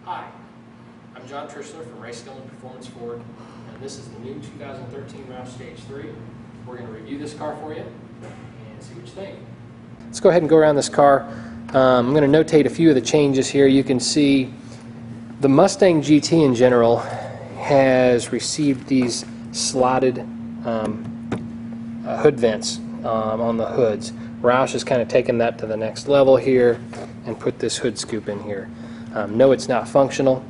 Hi, I'm John Trishler from Race Skill and Performance Ford, and this is the new 2013 Roush Stage 3. We're going to review this car for you and see what you think. Let's go ahead and go around this car. I'm going to notate a few of the changes here. You can see the Mustang GT in general has received these slotted hood vents on the hoods. Roush has kind of taken that to the next level here and put this hood scoop in here. No, it's not functional.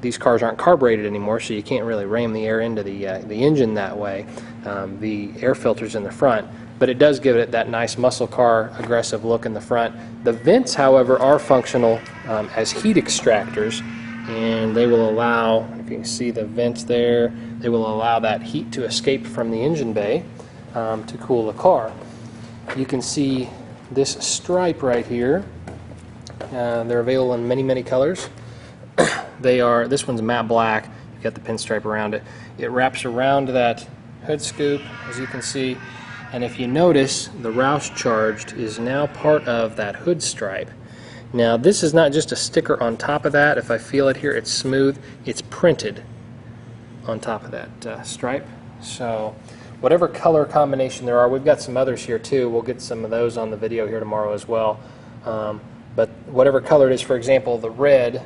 These cars aren't carbureted anymore, so you can't really ram the air into the engine that way. The air filter's in the front, but it does give it that nice muscle car aggressive look in the front. The vents, however, are functional as heat extractors, and they will allow, if you can see the vents there, they will allow that heat to escape from the engine bay to cool the car. You can see this stripe right here. They're available in many colors. This one's matte black. You've got the pinstripe around it. It wraps around that hood scoop, as you can see, and if you notice, the Roush Charged is now part of that hood stripe. Now this is not just a sticker on top of that. If I feel it here, it's smooth. It's printed on top of that stripe. So whatever color combination there are, we've got some others here too. We'll get some of those on the video here tomorrow as well. But whatever color it is, for example, the red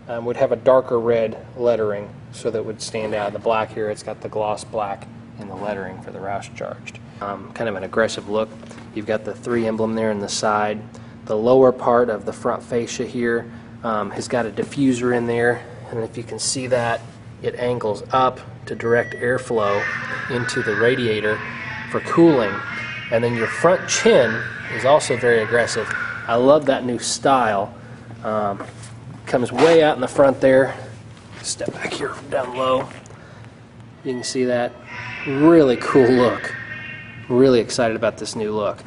would have a darker red lettering so that it would stand out. The black here, it's got the gloss black in the lettering for the Roush Charged. Kind of an aggressive look. You've got the 3 emblem there in the side. The lower part of the front fascia here has got a diffuser in there, and if you can see that, it angles up to direct airflow into the radiator for cooling. And then your front chin is also very aggressive. I love that new style. Comes way out in the front there. Step back here down low. You can see that. Really cool look. Really excited about this new look.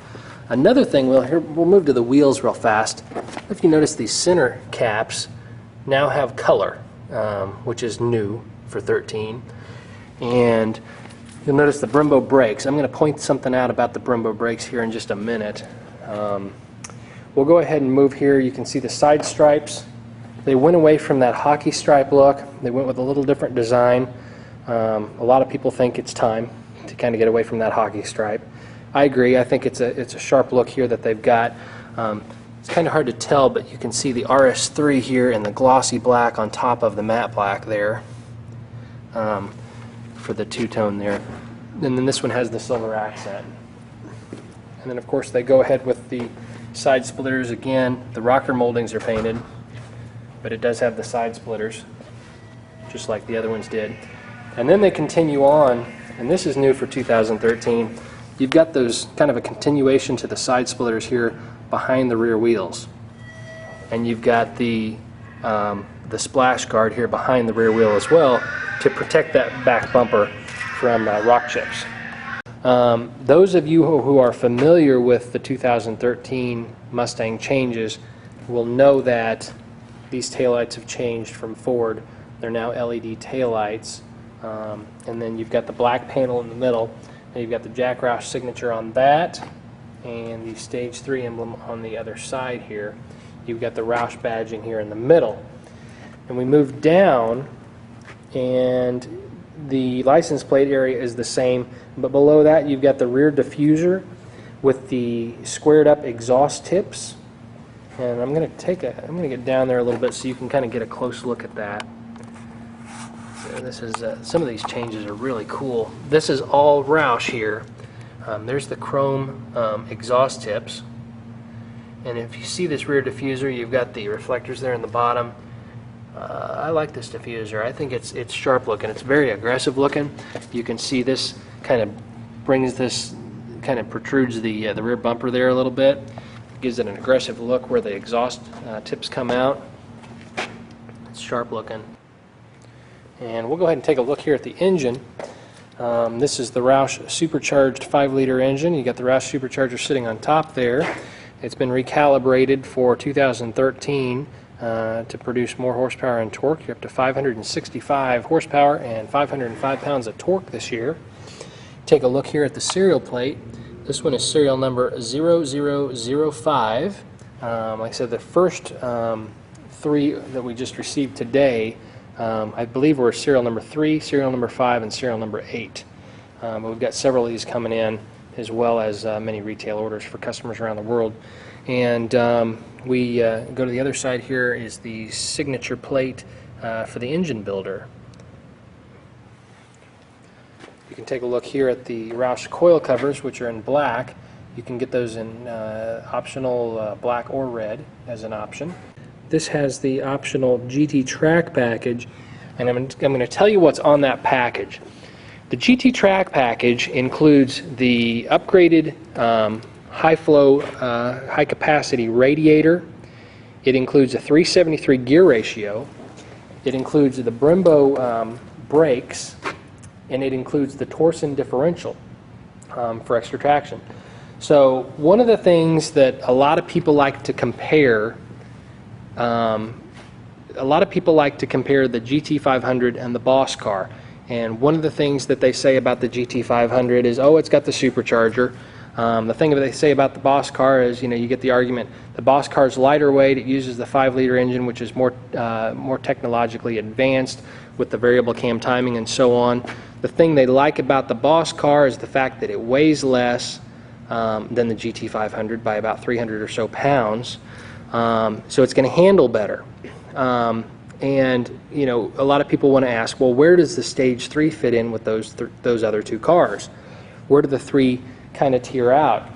Another thing, we'll move to the wheels real fast. If you notice, these center caps now have color, which is new for 13. And you'll notice the Brembo brakes. I'm going to point something out about the Brembo brakes here in just a minute. We'll go ahead and move here. You can see the side stripes. They went away from that hockey stripe look. They went with a little different design. A lot of people think it's time to kind of get away from that hockey stripe. I agree. I think it's a sharp look here that they've got. It's kind of hard to tell, but you can see the RS3 here in the glossy black on top of the matte black there for the two-tone there. And then this one has the silver accent. And then, of course, they go ahead with the side splitters again. The rocker moldings are painted, but it does have the side splitters, just like the other ones did. And then they continue on, and this is new for 2013. You've got those kind of a continuation to the side splitters here behind the rear wheels. And you've got the splash guard here behind the rear wheel as well to protect that back bumper from rock chips. Those of you who are familiar with the 2013 Mustang changes will know that these taillights have changed from Ford. They're now LED taillights. And then you've got the black panel in the middle. And you've got the Jack Roush signature on that and the Stage 3 emblem on the other side here. You've got the Roush badging here in the middle. And we move down, and the license plate area is the same, but below that you've got the rear diffuser with the squared up exhaust tips. And I'm going to get down there a little bit so you can kind of get a close look at that. So this is some of these changes are really cool. This is all Roush here. There's the chrome exhaust tips, and if you see this rear diffuser, you've got the reflectors there in the bottom. I like this diffuser. I think it's sharp looking. It's very aggressive looking. You can see this kind of protrudes the rear bumper there a little bit. Gives it an aggressive look where the exhaust tips come out. It's sharp looking. And we'll go ahead and take a look here at the engine. This is the Roush supercharged 5-liter engine. You got the Roush supercharger sitting on top there. It's been recalibrated for 2013 to produce more horsepower and torque. You're up to 565 horsepower and 505 pounds of torque this year. Take a look here at the serial plate. This one is serial number 0005. Like I said, the first 3 that we just received today. I believe we're serial number 3, serial number 5, and serial number 8. But we've got several of these coming in, as well as many retail orders for customers around the world. And we go to the other side. Here is the signature plate for the engine builder. You can take a look here at the Roush coil covers, which are in black. You can get those in optional black or red as an option. This has the optional GT track package, and I'm going to tell you what's on that package. The GT track package includes the upgraded high flow, high capacity radiator. It includes a 373 gear ratio. It includes the Brembo brakes, and it includes the torsion differential for extra traction. So one of the things that a lot of people like to compare, the GT500 and the Boss car. And one of the things that they say about the GT500 is, oh, it's got the supercharger. The thing that they say about the Boss car is, you know, you get the argument, the Boss car is lighter weight, it uses the 5-liter engine, which is more technologically advanced with the variable cam timing and so on. The thing they like about the Boss car is the fact that it weighs less than the GT500 by about 300 or so pounds. So it's going to handle better. And you know, a lot of people want to ask, well, where does the Stage 3 fit in with those other 2 cars? Where do the 3 kind of tier out?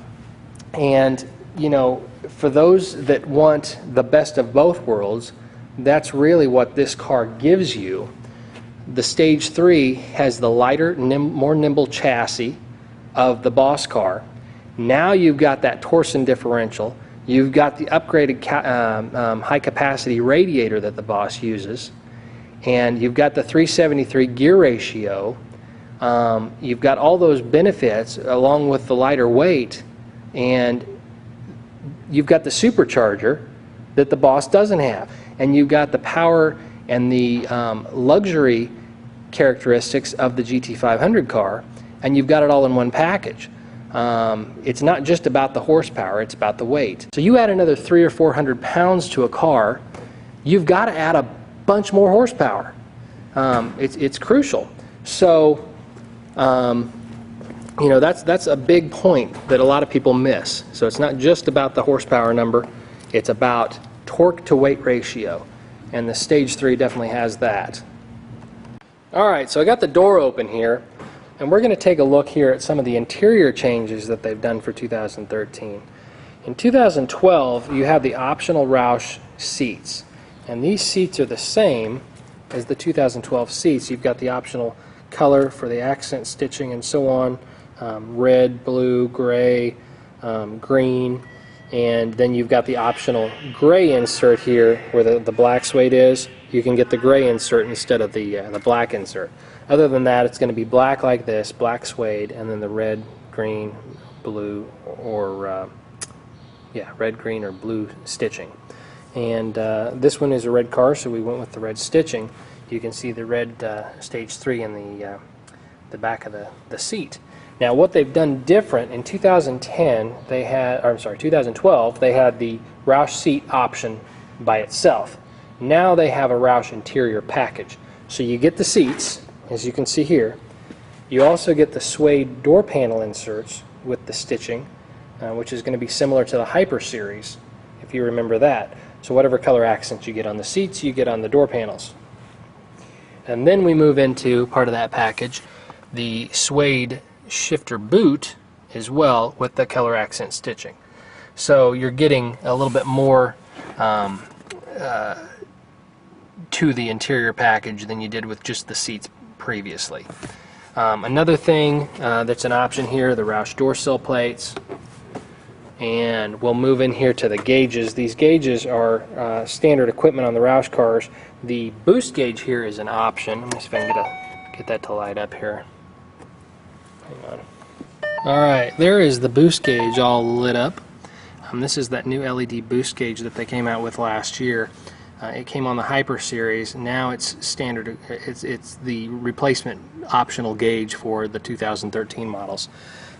And you know, for those that want the best of both worlds, that's really what this car gives you. The Stage 3 has the lighter, more nimble chassis of the Boss car. Now you've got that torsion differential. You've got the upgraded high-capacity radiator that the Boss uses, and you've got the 373 gear ratio. You've got all those benefits along with the lighter weight, and you've got the supercharger that the Boss doesn't have, and you've got the power and the luxury characteristics of the GT500 car, and you've got it all in one package. It's not just about the horsepower, it's about the weight. So you add another 300 or 400 pounds to a car, you've got to add a bunch more horsepower. It's crucial. So, you know, that's a big point that a lot of people miss. So it's not just about the horsepower number, it's about torque to weight ratio. And the Stage 3 definitely has that. Alright, so I got the door open here. And we're going to take a look here at some of the interior changes that they've done for 2013. In 2012, you have the optional Roush seats. And these seats are the same as the 2012 seats. You've got the optional color for the accent stitching and so on. Red, blue, gray, green. And then you've got the optional gray insert here where the black suede is. You can get the gray insert instead of the black insert. Other than that, it's going to be black like this, black suede, and then the red, green, blue, or red, green, or blue stitching. And this one is a red car, so we went with the red stitching. You can see the red Stage 3 in the back of the seat. Now, what they've done different in 2012, they had the Roush seat option by itself. Now they have a Roush interior package. So you get the seats, as you can see here. You also get the suede door panel inserts with the stitching, which is going to be similar to the Hyper series, if you remember that. So whatever color accents you get on the seats, you get on the door panels. And then we move into part of that package, the suede shifter boot as well with the color accent stitching. So you're getting a little bit more to the interior package than you did with just the seats previously. Another thing that's an option here, the Roush door sill plates. And we'll move in here to the gauges. These gauges are standard equipment on the Roush cars. The boost gauge here is an option. Let me see if I can get that to light up here. Hang on. Alright, there is the boost gauge all lit up. This is that new LED boost gauge that they came out with last year. It came on the Hyper series. Now it's standard. It's the replacement optional gauge for the 2013 models.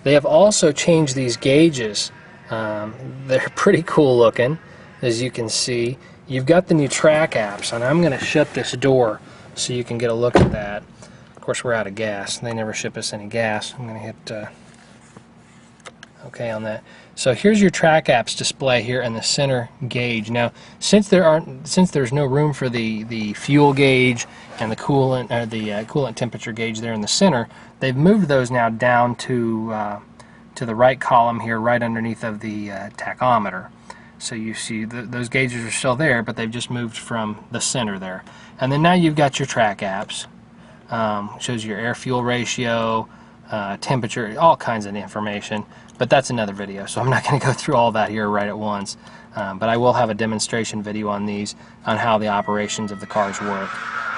They have also changed these gauges. They're pretty cool looking, as you can see. you've got the new track apps, and I'm going to shut this door so you can get a look at that. Of course, we're out of gas. They never ship us any gas. I'm going to hit OK on that. So here's your track apps display here in the center gauge. Now, since there's no room for the fuel gauge and the coolant temperature gauge there in the center, they've moved those now down to the right column here, right underneath of the tachometer. So you see those gauges are still there, but they've just moved from the center there. And then now you've got your track apps. Shows your air-fuel ratio, temperature, all kinds of information. But that's another video, so I'm not going to go through all that here right at once. But I will have a demonstration video on these, on how the operations of the cars work.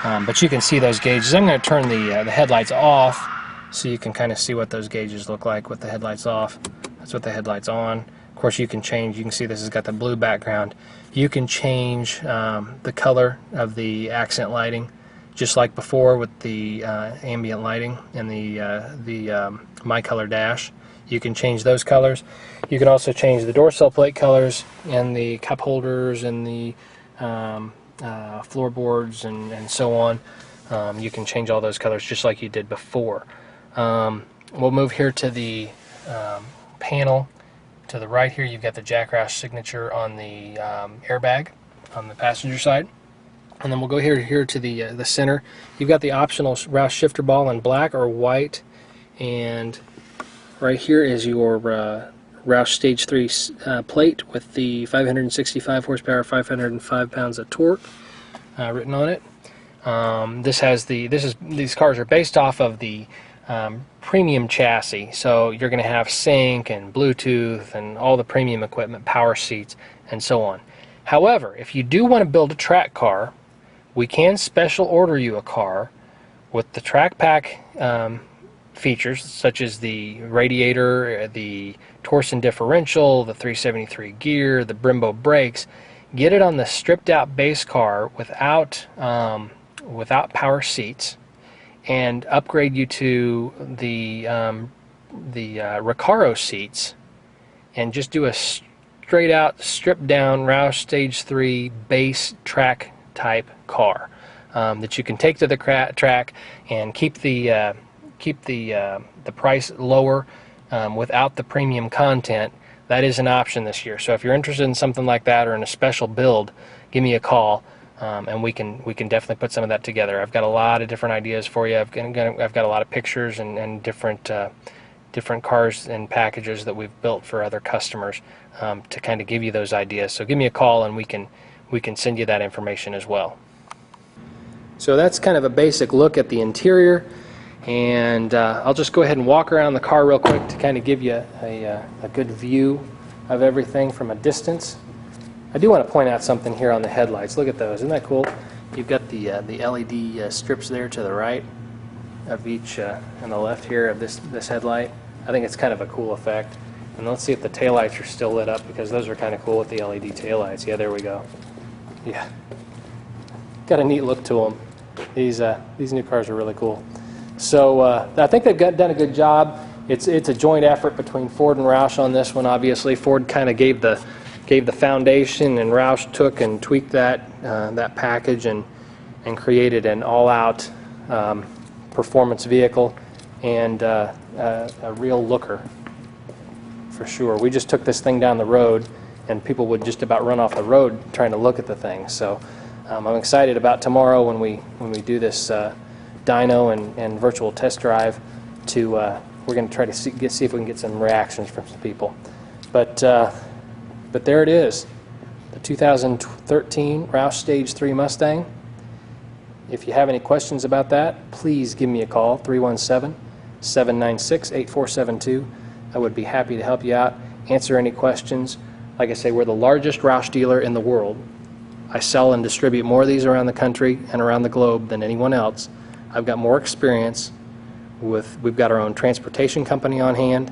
But you can see those gauges. I'm going to turn the headlights off so you can kind of see what those gauges look like with the headlights off. That's what the headlights on. Of course, you can change. You can see this has got the blue background. You can change the color of the accent lighting, just like before with the ambient lighting and the My Color dash. You can change those colors. You can also change the door sill plate colors and the cup holders and the floorboards and so on. You can change all those colors just like you did before. We'll move here to the panel. To the right here, you've got the Jack Roush signature on the airbag on the passenger side. And then we'll go here to the center. You've got the optional Roush shifter ball in black or white, and right here is your Roush Stage 3 plate with the 565 horsepower, 505 pounds of torque written on it. These cars are based off of the premium chassis, so you're going to have sync and Bluetooth and all the premium equipment, power seats, and so on. However, if you do want to build a track car, we can special order you a car with the track pack features, such as the radiator, the Torsen differential, the 373 gear, the Brembo brakes. Get it on the stripped out base car without power seats, and upgrade you to the Recaro seats, and just do a straight out, stripped down Roush Stage 3 base track type car that you can take to the track and keep the price lower without the premium content. That is an option this year. So if you're interested in something like that or in a special build, give me a call. And we can definitely put some of that together. I've got a lot of different ideas for you. I've got a lot of pictures and different cars and packages that we've built for other customers to kind of give you those ideas. So give me a call and we can send you that information as well. So that's kind of a basic look at the interior, and I'll just go ahead and walk around the car real quick to kind of give you a good view of everything from a distance. I do want to point out something here on the headlights. Look at those. Isn't that cool? You've got the LED strips there to the right of each and the left here of this headlight. I think it's kind of a cool effect. And let's see if the taillights are still lit up, because those are kind of cool with the LED taillights. Yeah, there we go. Yeah. Got a neat look to them. These new cars are really cool. So I think they've done a good job. It's a joint effort between Ford and Roush on this one. Obviously, Ford kind of gave the foundation, and Roush took and tweaked that package and created an all-out performance vehicle and a real looker for sure. We just took this thing down the road, and people would just about run off the road trying to look at the thing. So I'm excited about tomorrow when we do this dyno and virtual test drive. We're going to try to see if we can get some reactions from some people. But there it is, the 2013 Roush Stage 3 Mustang. If you have any questions about that, please give me a call, 317-796-8472. I would be happy to help you out, answer any questions. Like I say, we're the largest Roush dealer in the world. I sell and distribute more of these around the country and around the globe than anyone else. I've got more experience. We've got our own transportation company on hand.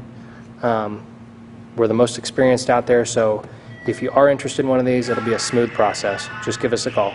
We're the most experienced out there, so if you are interested in one of these, it'll be a smooth process. Just give us a call.